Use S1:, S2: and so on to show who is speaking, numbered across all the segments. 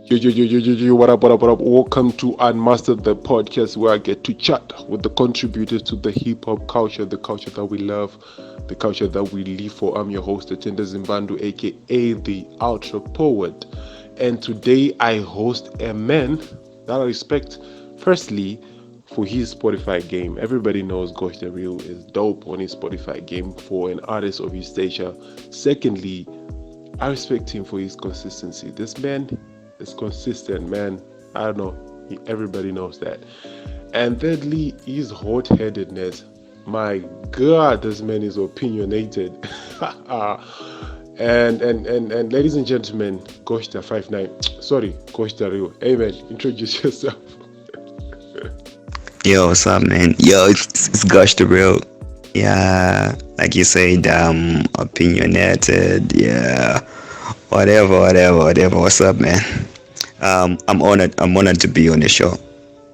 S1: What up, what up, what up? Welcome to Unmustard, the podcast where I get to chat with the contributors to the hip hop culture, the culture that we love, the culture that we live for. I'm your host, Atenda Zimbandu, aka the Ultra Poet. And today I host a man that I respect, firstly, for his Spotify game. Everybody knows GoshDaReel is dope on his Spotify game for an artist of his stature. Secondly, I respect him for his consistency. This man is consistent, man. I don't know. Everybody knows that. And thirdly, his hot-headedness. My God, this man is opinionated. and ladies and gentlemen, GoshDa59. Sorry, GoshDaReel. Hey man, introduce yourself.
S2: Yo, what's up, man? Yo, it's GoshDaReel. Yeah, like you said, opinionated. Yeah, whatever. What's up, man? I'm honored. I'm honored to be on the show.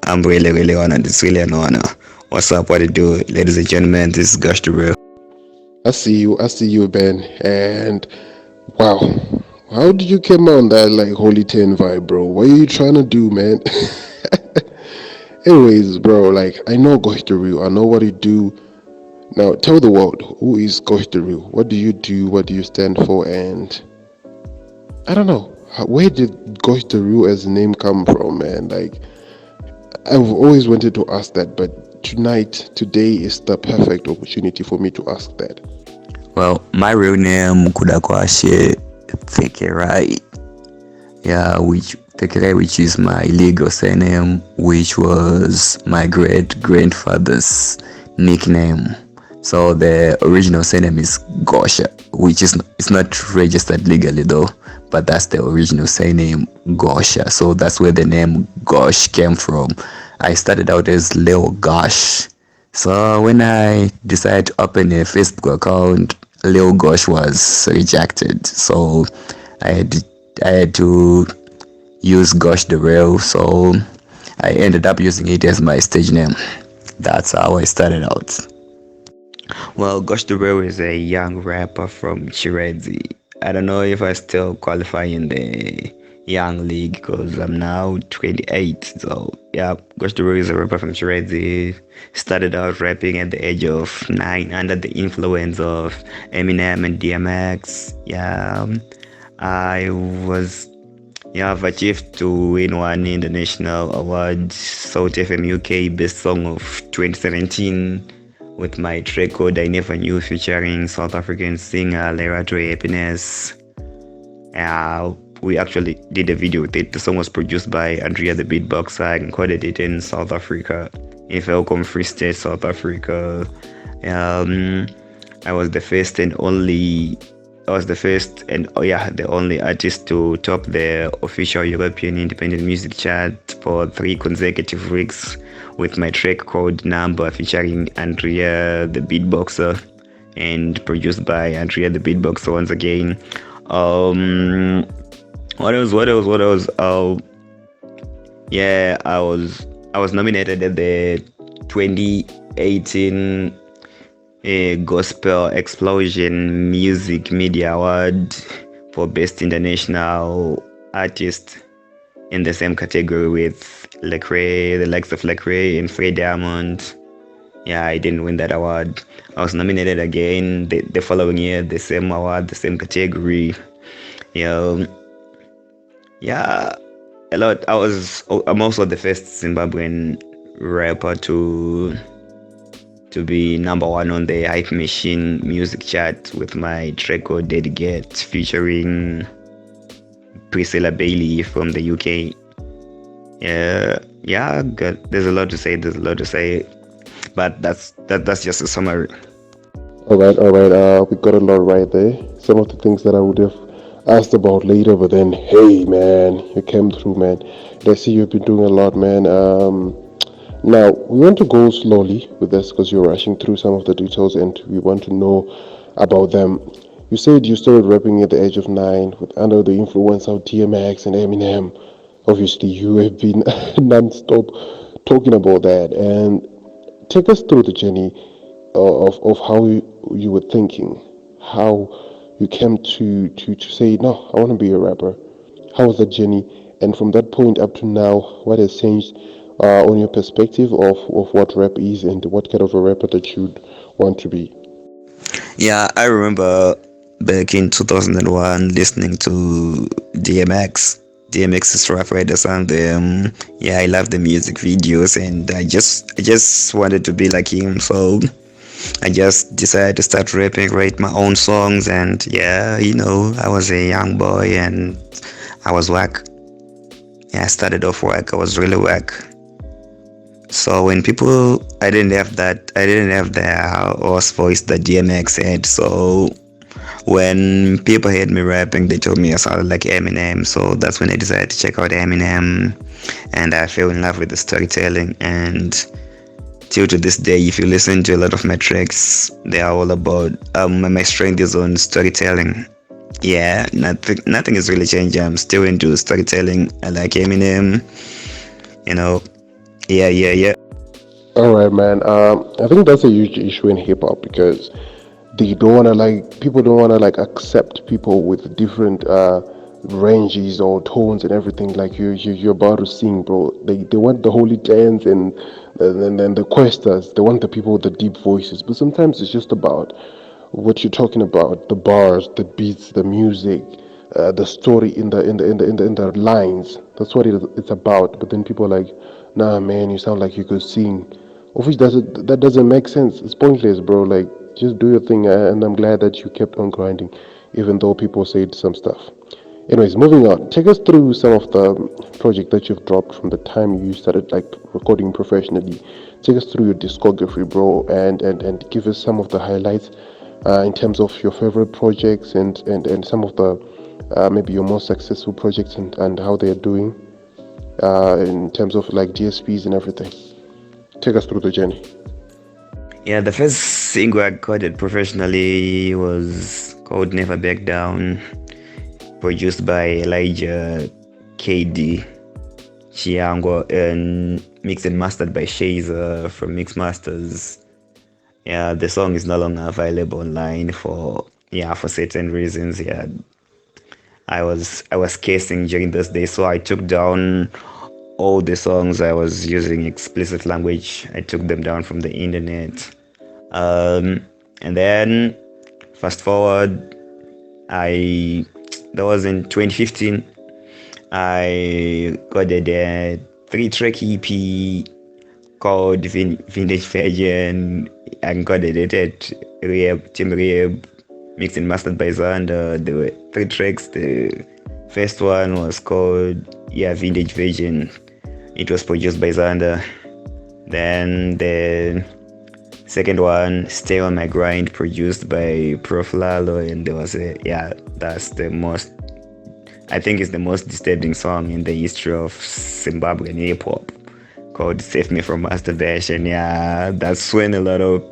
S2: I'm really honored. It's really an honor. What's up? What do you do, ladies and gentlemen? This is GoshDaReel.
S1: I see you, Ben. And wow, how did you come on that like Holy 10 vibe, bro? What are you trying to do, man? Anyways, bro, like I know GoshDaReel. I know what you do. Now tell the world, who is GoshDaReel? What do you do? What do you stand for? And I don't know. Where did GoshDaReel as a name come from, man? Like I've always wanted to ask that, but today is the perfect opportunity for me to ask that.
S2: Well, my real name Kudakwashe Thekerai. Yeah, which is my legal surname, which was my great grandfather's nickname. So the original surname is Gosha, which is it's not registered legally though, but that's the original surname Gosha. So that's where the name Gosh came from. I started out as Leo Gosh. So when I decided to open a Facebook account, Leo Gosh was rejected. So I had I had to use GoshDaReel, so I ended up using it as my stage name. That's how I started out. Well, GoshDaReel is a young rapper from Chiredzi. I don't know if I still qualify in the young league because I'm now 28. So yeah, GoshDaReel is a rapper from Chiredzi. Started out rapping at the age of 9 under the influence of Eminem and DMX. I was I've achieved to win one international award, South FM UK Best Song of 2017 with my track called I Never Knew featuring South African singer Lerato Happiness. We actually did a video with it. The song was produced by Andrea the Beatboxer. I recorded it in South Africa, in Velkom Free State, South Africa. I was the first and the only artist to top the official European independent music chart for 3 consecutive weeks with my track called Number featuring Andrea the Beatboxer and produced by Andrea the Beatboxer once again. What else? I was nominated at the 2018 Gospel Explosion Music Media Award for Best International Artist in the same category with Lecrae, the likes of Lecrae and Frey Diamond. Yeah, I didn't win that award. I was nominated again the following year, the same award, the same category. Yeah, a lot. I'm also the first Zimbabwean rapper to be number 1 on the Hype Machine music chart with my track called Dedicate featuring Priscilla Bailey from the UK. Good. There's a lot to say, but that's just a summary.
S1: All right. We got a lot right there. Some of the things that I would have asked about later, but then, hey, man, you came through, man. And I see you've been doing a lot, man. Now, we want to go slowly with this because you're rushing through some of the details and we want to know about them. You said you started rapping at the age of 9 with under the influence of DMX and Eminem. Obviously, you have been non-stop talking about that. And take us through the journey of how you were thinking, how you came to say, no, I want to be a rapper. How was that journey? And from that point up to now, what has changed on your perspective of what rap is and what kind of a rapper that you'd want to be?
S2: Yeah, I remember back in 2001 listening to DMX. DMX's Rough Riders anthem. Yeah, I love the music videos, and I just wanted to be like him. So I just decided to start rapping, write my own songs, and yeah, I was a young boy and I was whack. Yeah, I started off whack. I was really whack. So when people, I didn't have the horse voice that DMX had. So when people heard me rapping, they told me I sounded like Eminem. So that's when I decided to check out Eminem, and I fell in love with the storytelling. And till to this day, if you listen to a lot of my tracks, they are all about my strength is on storytelling. Yeah, nothing has really changed. I'm still into storytelling. I like Eminem. You know, yeah.
S1: All right, man. I think that's a huge issue in hip hop because they don't want to like people don't want to like accept people with different ranges or tones and everything. Like you're about to sing, bro. They want the holy dance and the questers. They want the people with the deep voices. But sometimes it's just about what you're talking about: the bars, the beats, the music, the story in the lines. That's what it's about. But then people are like, nah, man, you sound like you could sing. Of which that doesn't make sense. It's pointless, bro. Like, just do your thing, and I'm glad that you kept on grinding, even though people said some stuff. Anyways, moving on. Take us through some of the project that you've dropped from the time you started like recording professionally. Take us through your discography, bro, and give us some of the highlights in terms of your favorite projects and some of the maybe your most successful projects and how they're doing in terms of like DSPs and everything. Take us through the journey.
S2: Yeah, the first single I recorded professionally was called Never Back Down, produced by Elijah KD Chiango and mixed and mastered by Shazer from Mix Masters. Yeah, the song is no longer available online for certain reasons. Yeah, I was casing during those days, so I took down all the songs I was using explicit language. I took them down from the internet. And then fast forward, I that was in 2015. I got a 3-track EP called Vintage Virgin. I got edited Team Rehab, mixed and mastered by Xander. There were 3 tracks. The first one was called Vintage Virgin. It was produced by Xander. Then the second one, Stay on My Grind, produced by Prof Lalo, and there was that's the most, I think it's the most disturbing song in the history of Zimbabwean hip hop, called Save Me from Masturbation. Yeah, that's when a lot of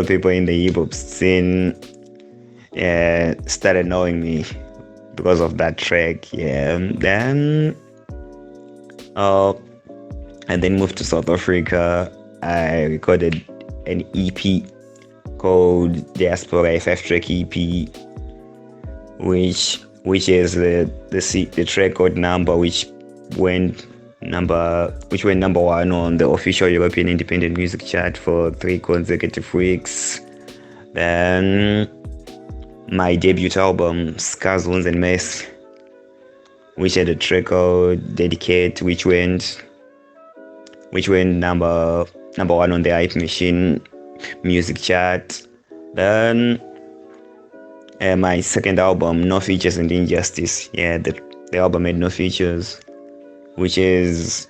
S2: people in the hip hop scene started knowing me because of that track. Yeah, then I then moved to South Africa. I recorded an EP called Diaspora, a 5-track EP, which is the track called Number, which went number 1 on the official European independent music chart for 3 consecutive weeks. Then my debut album, Scars, Wounds and Mess, which had a track called Dedicate, which went number 1 on the Hype Machine music chart. Then my second album, No Features and Injustice. Yeah, the album had no features, which is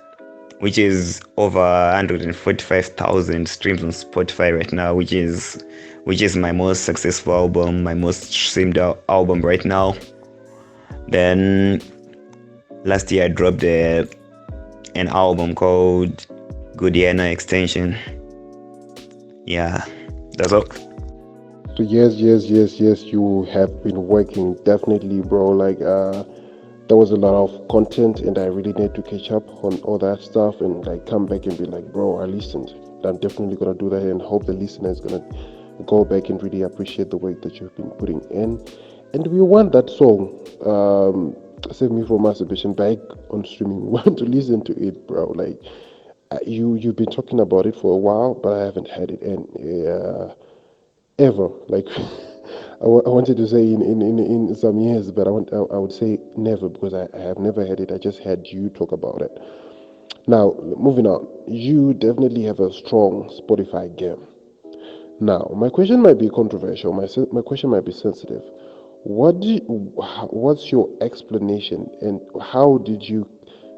S2: over 145,000 streams on Spotify right now, which is my most successful album, my most streamed album right now. Then last year I dropped an album called Godiana Extension. Yeah, that's all.
S1: So yes, you have been working definitely, bro. Like there was a lot of content, and I really need to catch up on all that stuff and like come back and be like, bro, I listened. I'm definitely gonna do that, and hope the listener is gonna go back and really appreciate the work that you've been putting in. And we want that song. Save Me From Masturbation back on streaming. Want to listen to it, bro? Like you've been talking about it for a while, but I haven't had it and ever. Like I wanted to say in some years, but I would say never because I have never had it. I just had you talk about it. Now moving on, you definitely have a strong Spotify game. Now my question might be controversial. My question might be sensitive. What's your explanation, and how did you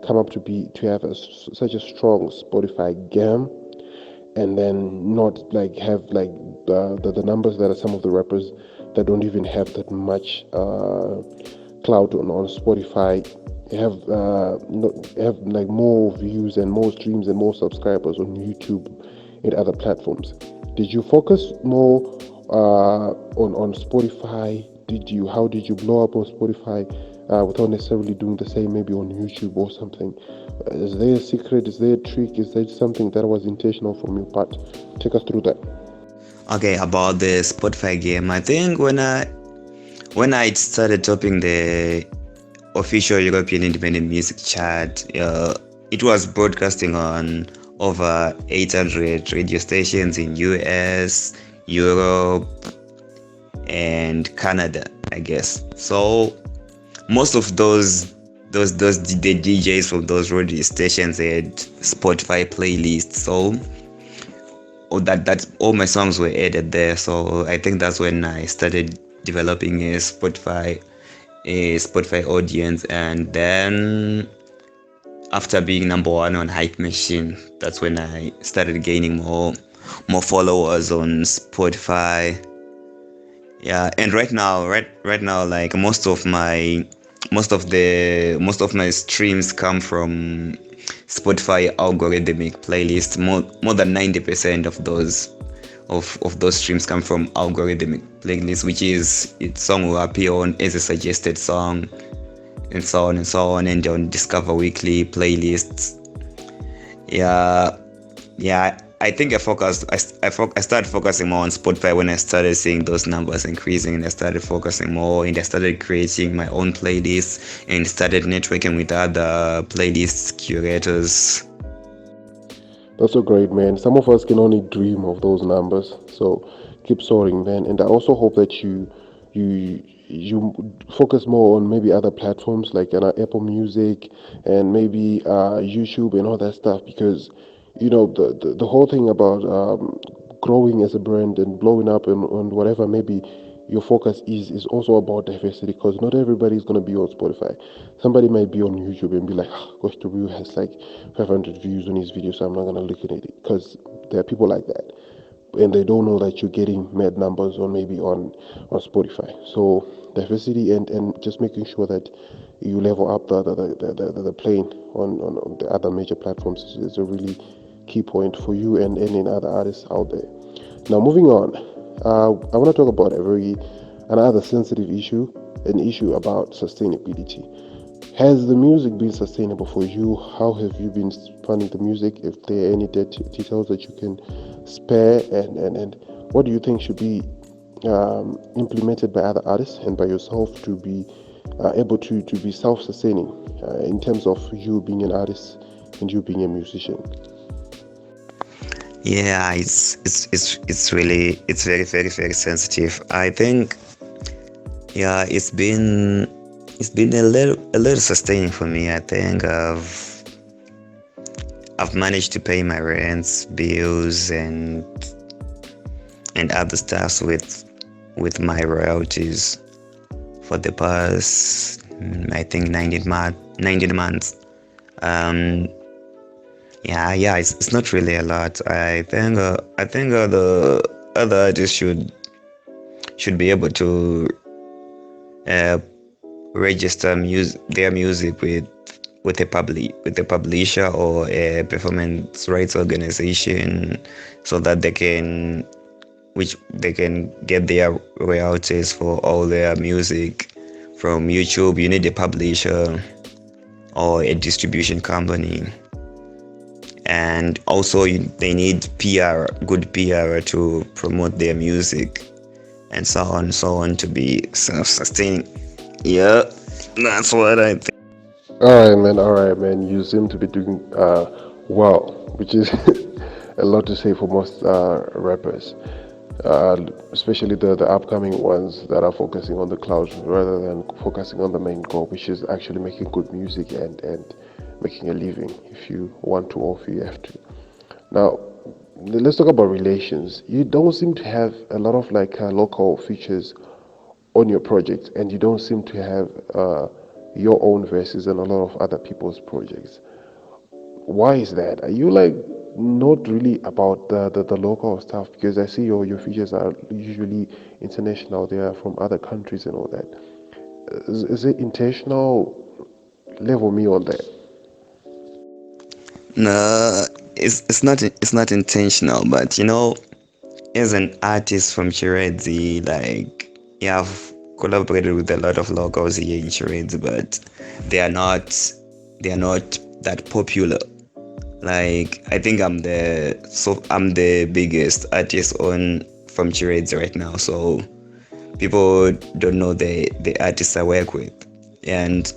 S1: come up to have such a strong Spotify game, and then not like have like the numbers that are some of the rappers that don't even have that much clout on Spotify have have like more views and more streams and more subscribers on YouTube and other platforms? Did you focus more on Spotify? How did you blow up on Spotify without necessarily doing the same maybe on YouTube or something? Is there a secret? Is there a trick? Is there something that was intentional from your part? Take us through that.
S2: Okay, about the Spotify game, I think when I started topping the official European Independent Music Chart, it was broadcasting on over 800 radio stations in US, Europe, and Canada, I guess. So most of the DJs from those radio stations had Spotify playlists. So that all my songs were added there. So I think that's when I started developing a Spotify audience, and then after being number one on Hype Machine, that's when I started gaining more followers on Spotify. Yeah, and right now, like most of my streams come from Spotify algorithmic playlists. More than 90% of those streams come from algorithmic playlists, which is its song will appear on as a suggested song, and so on, and on Discover Weekly playlists. Yeah, I think I started focusing more on Spotify when I started seeing those numbers increasing, and I started focusing more, and I started creating my own playlists and started networking with other playlist curators.
S1: That's so great, man. Some of us can only dream of those numbers. So keep soaring, man. And I also hope that you focus more on maybe other platforms like Apple Music and maybe YouTube and all that stuff, because the whole thing about growing as a brand and blowing up and whatever maybe your focus is also about diversity, because not everybody is going to be on Spotify. Somebody might be on YouTube and be like, oh, GoshDaReel has like 500 views on his video, so I'm not going to look at it, because there are people like that, and they don't know that you're getting mad numbers on maybe on Spotify. So diversity and just making sure that you level up the plane on the other major platforms is a really key point for you and in other artists out there. Now moving on, I want to talk about another sensitive issue, an issue about sustainability. Has the music been sustainable for you? How have you been funding the music? If there are any details that you can spare, and what do you think should be implemented by other artists and by yourself to be able to be self-sustaining in terms of you being an artist and you being a musician?
S2: Yeah, it's really very, very, very sensitive. I think it's been a little sustaining for me. I think I've managed to pay my rents, bills, and other stuff with my royalties for the past I think 19 months. It's not really a lot. I think the other artists should be able to register their music with a publisher or a performance rights organization, so that they can get their royalties for all their music. From YouTube, you need a publisher or a distribution company, and also they need good PR to promote their music, and so on to be self-sustaining. Yeah, That's what I think.
S1: All right, man. All right, man. You seem to be doing well, which is a lot to say for most rappers, especially the upcoming ones that are focusing on the clouds rather than focusing on the main goal, which is actually making good music and making a living. If you want to, or if you have to. Now, let's talk about relations. You don't seem to have a lot of like local features on your project, and you don't seem to have your own verses on a lot of other people's projects. Why is that? Are you like not really about the local stuff? Because I see your features are usually international. They are from other countries and all that. Is it intentional? Level me on that.
S2: No, it's not intentional, but as an artist from Chiredzi, like, yeah, I've collaborated with a lot of locals here in Chiredzi, but they are not they are not that popular. Like, I think I'm the biggest artist on from Chiredzi right now, so people don't know the artists I work with. And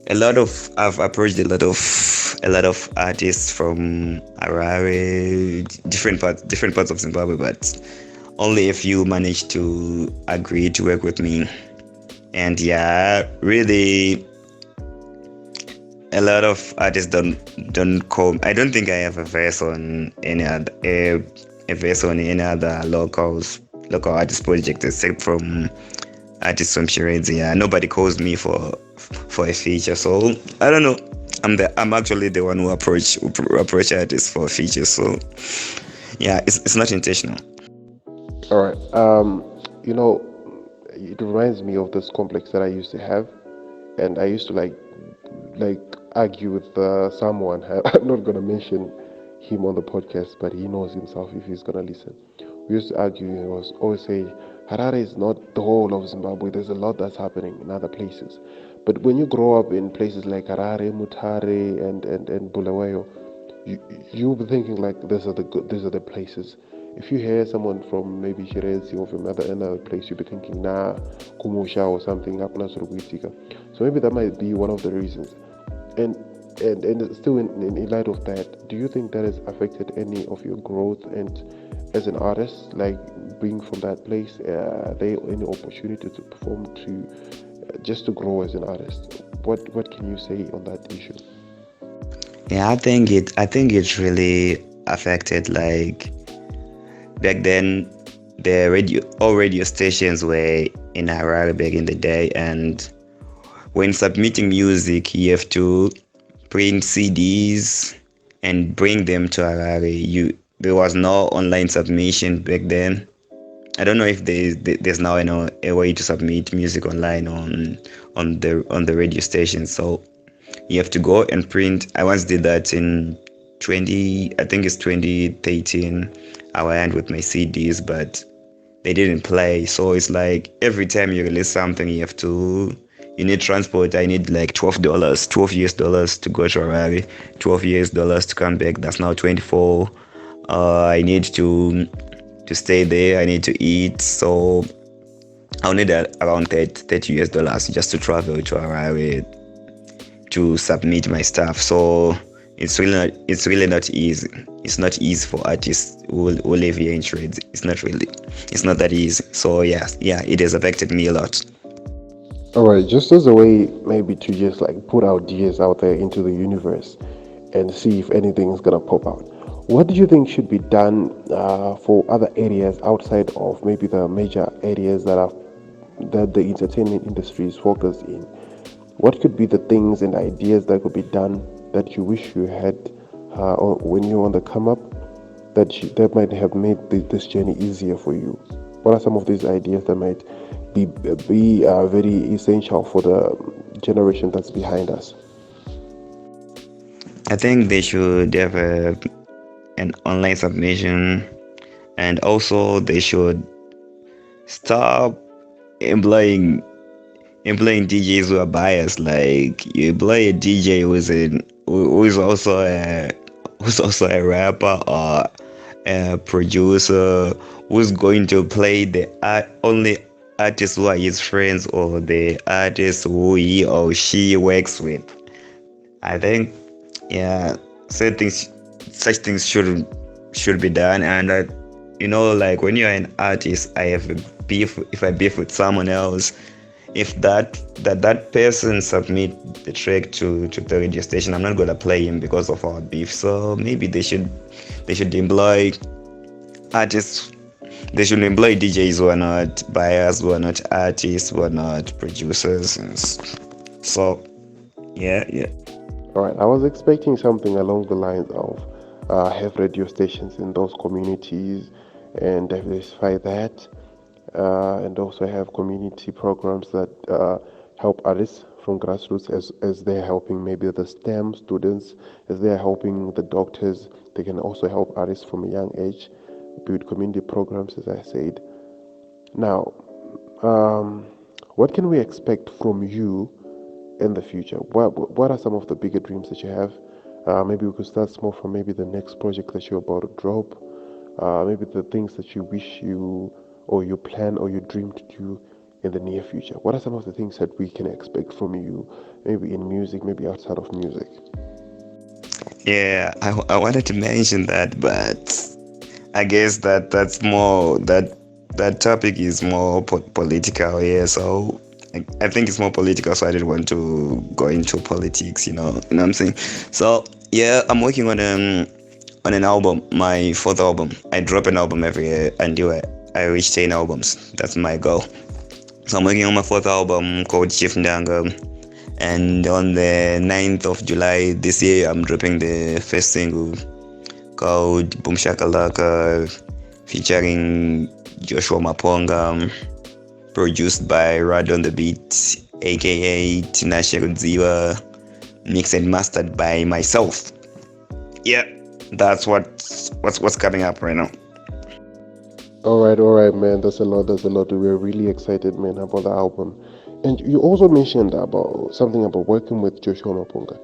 S2: I've approached a lot of artists from Harare, different parts of Zimbabwe, but only a few managed to agree to work with me. And yeah, really, a lot of artists don't call. I don't think I have a verse on any other local artist project except from artists from Chiredzi. Yeah, nobody calls me for a feature, so I don't know. I'm actually the one who approach artists for features. So yeah, it's not intentional.
S1: All right. You know, it reminds me of this complex that I used to have, and I used to like argue with someone. I'm not gonna mention him on the podcast, but he knows himself if he's gonna listen. We used to argue. He was always saying Harare is not the whole of Zimbabwe. There's a lot that's happening in other places. But when you grow up in places like Harare, Mutare, and Bulawayo, you you'll be thinking like these are the places. If you hear someone from maybe Chiredzi or from another place, you'll be thinking nah, Kumusha or something. Hakuna Suruguitika. So maybe that might be one of the reasons. And and still in light of that, do you think that has affected any of your growth and as an artist, like being from that place? There any opportunity to perform to just to grow as an artist? What can you say on that issue?
S2: Yeah, I think it really affected. Like, back then, all radio stations were in Harare back in the day, and when submitting music, you have to print CDs and bring them to Harare. There was no online submission back then. I don't know if there's now a way to submit music online on the radio station. So you have to go and print. I once did that in 2013. I went with my CDs, but they didn't play. So it's like every time you release something, you need transport. I need like $12, $12 to go to Harare, $12 to come back. That's now 24. I need to stay there. I need to eat. So I'll need around $30 just to travel to Harare to submit my stuff. So it's really not easy. It's not easy for artists who live here in trades. It's not that easy. So yeah, it has affected me a lot.
S1: All right, just as a way maybe to just like put ideas out there into the universe and see if anything's gonna pop out. What do you think should be done for other areas outside of maybe the major areas that the entertainment industry is focused in? What could be the things and ideas that could be done that you wish you had when you're on the come up that might have made this journey easier for you? What are some of these ideas that might be very essential for the generation that's behind us?
S2: I think they should have an online submission, and also they should stop employing DJs who are biased. Like, you employ a DJ who's also a rapper or a producer who's going to play the art only artists who are his friends or the artists who he or she works with. I think, yeah, such things should be done. And like when you're an artist, I have a beef. If I beef with someone else, if that person submit the track to the radio station, I'm not gonna play him because of our beef. So maybe they should employ artists. They should employ DJs who are not buyers, who are not artists, who are not producers. So yeah.
S1: All right, I was expecting something along the lines of have radio stations in those communities and diversify that, and also have community programs that help artists from grassroots as they're helping maybe the STEM students, as they're helping the doctors. They can also help artists from a young age, build community programs, as I said. Now, um, what can we expect from you in the future? What are some of the bigger dreams that you have? Maybe we could start small from maybe the next project that you're about to drop. Maybe the things that you wish you or you plan or you dream to do in the near future. What are some of the things that we can expect from you? Maybe in music, maybe outside of music.
S2: Yeah, I wanted to mention that, but I guess that topic is more political. Yeah, so I think it's more political, so I didn't want to go into politics. You know what I'm saying? So yeah, I'm working on an album, my fourth album. I drop an album every year until I reach 10 albums. That's my goal. So I'm working on my fourth album called Chief Ndanga. And on the 9th of July this year, I'm dropping the first single called Boom Shakalaka, featuring Joshua Maponga, produced by Rad on the Beat, aka Tina Chiredzi, mixed and mastered by myself. Yeah, that's what's coming up right now.
S1: All right, man. That's a lot. That's a lot. We're really excited, man, about the album. And you also mentioned about something about working with Joshua Maponga.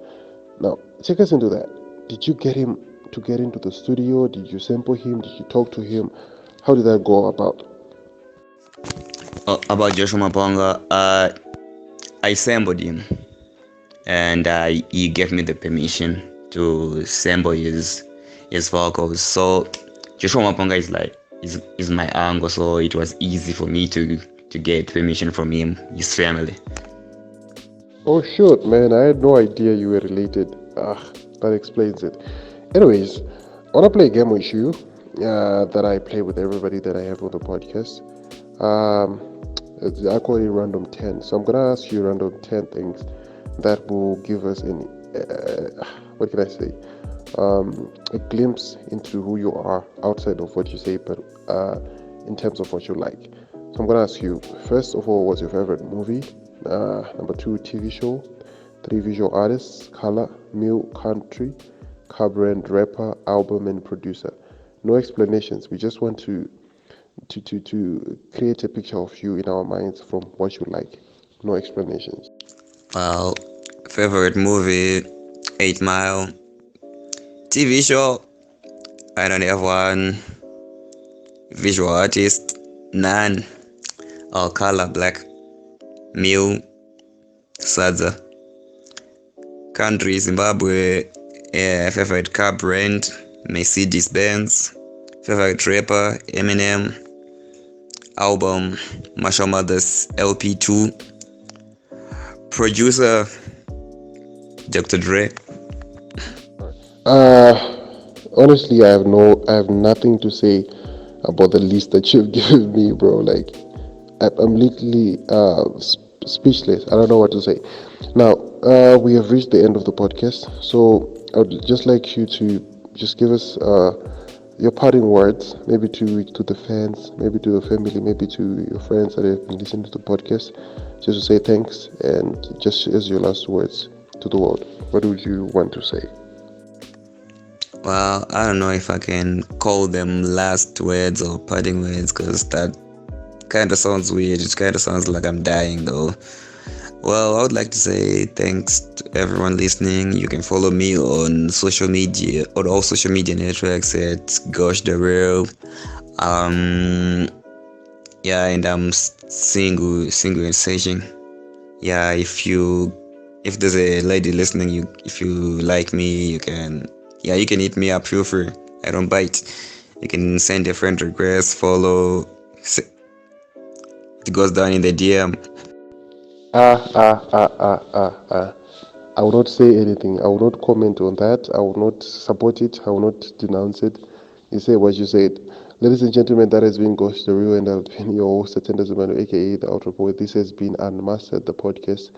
S1: Now, take us into that. Did you get him to get into the studio? Did you sample him? Did you talk to him? How did that go about?
S2: About Joshua Maponga, I sampled him, and he gave me the permission to sample his vocals. So Joshua Maponga is my uncle, so it was easy for me to get permission from him, his family.
S1: Oh, shoot, man. I had no idea you were related. That explains it. Anyways, I want to play a game with you that I play with everybody that I have on the podcast. I call it random 10. So I'm going to ask you random 10 things that will give us what can I say? A glimpse into who you are outside of what you say, but in terms of what you like. So I'm going to ask you, first of all, what's your favorite movie? Number 2, TV show. 3, visual artists, color, meal, country, car brand, rapper, album, and producer. No explanations. We just want to create a picture of you in our minds from what you like. No explanations.
S2: Well, favorite movie, 8 Mile. TV show, I don't have one. Visual artist, none. All color, black. Meal, Sadza. Country, Zimbabwe. Favorite car brand, Mercedes Benz. Favorite rapper, Eminem. Album, Marshall Mathers LP2. Producer, Dr. Dre.
S1: Honestly, I have nothing to say about the list that you've given me, bro. Like, I'm literally speechless. I don't know what to say. Now, we have reached the end of the podcast, so I would just like you to just give us your parting words, maybe to the fans, maybe to your family, maybe to your friends that have been listening to the podcast, just to say thanks and just as your last words to the world. What would you want to say?
S2: Well, I don't know if I can call them last words or parting words, because that kind of sounds weird. It kind of sounds like I'm dying though. Well, I would like to say thanks to everyone listening. You can follow me on social media, on all social media networks at GoshDaReel. Yeah, and I'm single and searching. Yeah, if there's a lady listening, if you like me, you can hit me up. Feel free. I don't bite. You can send a friend request, follow. It goes down in the DM.
S1: Ah, ah, ah, ah, ah, ah. I will not say anything. I will not comment on that. I will not support it. I will not denounce it. You say what you said. Ladies and gentlemen, that has been GoshDaReel, and I've been your host, Attendance Emmanuel, aka TheUltraPoet. This has been Unmustard, the podcast.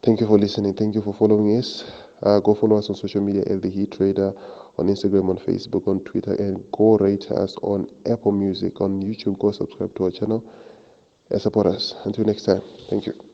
S1: Thank you for listening. Thank you for following us. Go follow us on social media at The Heat Trader, on Instagram, on Facebook, on Twitter, and go rate us on Apple Music, on YouTube. Go subscribe to our channel and support us. Until next time, thank you.